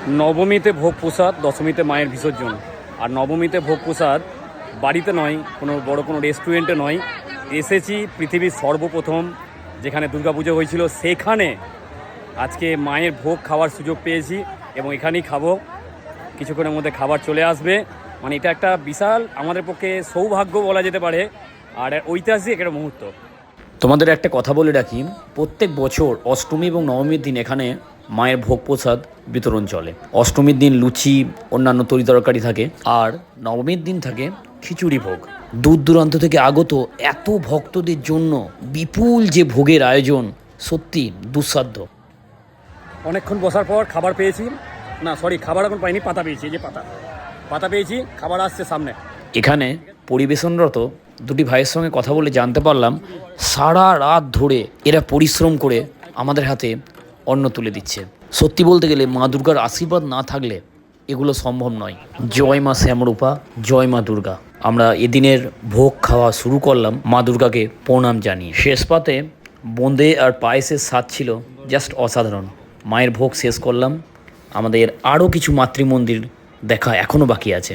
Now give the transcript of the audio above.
নবমীতে ভোগ প্রসাদ, দশমীতে মায়ের বিসর্জন। আর নবমীতে ভোগ প্রসাদ বাড়িতে নয়, কোনো বড় কোনো রেস্টুরেন্টে নয়, এসেছি পৃথিবীর সর্বপ্রথম যেখানে দুর্গাপুজো হয়েছিল সেখানে আজকে মায়ের ভোগ খাওয়ার সুযোগ পেয়েছি এবং এখানেই খাবো। কিছুক্ষণের মধ্যে খাবার চলে আসবে। মানে এটা একটা বিশাল আমাদের পক্ষে সৌভাগ্য বলা যেতে পারে, আর ঐতিহাসিক একটা মুহূর্ত। তোমাদের একটা কথা বলে রাখি, প্রত্যেক বছর অষ্টমী এবং নবমীর দিন এখানে মায়ের ভোগ প্রসাদ বিতরণ চলে। অষ্টমীর দিন লুচি, অন্যান্য তরি তরকারি থাকে, আর নবমীর দিন থাকে খিচুড়ি ভোগ। দূর দূরান্ত থেকে আগত এত ভক্তদের জন্য বিপুল যে ভোগের আয়োজন, সত্যি দুঃসাধ্য। অনেকক্ষণ বসার পর খাবার পেয়েছি, না সরি খাবার এখন পাইনি, পাতা পেয়েছি। এই যে পাতা পেয়েছি, খাবার আসছে সামনে। এখানে পরিবেশনরত দুটি ভাইয়ের সঙ্গে কথা বলে জানতে পারলাম সারা রাত ধরে এরা পরিশ্রম করে আমাদের হাতে অন্ন তুলে দিচ্ছে। সত্যি বলতে গেলে মা দুর্গার আশীর্বাদ না থাকলে এগুলো সম্ভব নয়। জয় মা শ্যামরূপা, জয় মা দুর্গা। আমরা এদিনের ভোগ খাওয়া শুরু করলাম মা দুর্গাকে প্রণাম জানিয়ে। শেষ পাতে বোঁদে আর পায়েসের স্বাদ ছিল জাস্ট অসাধারণ। মায়ের ভোগ শেষ করলাম। আমাদের আরও কিছু মাতৃমন্দির দেখা এখনও বাকি আছে।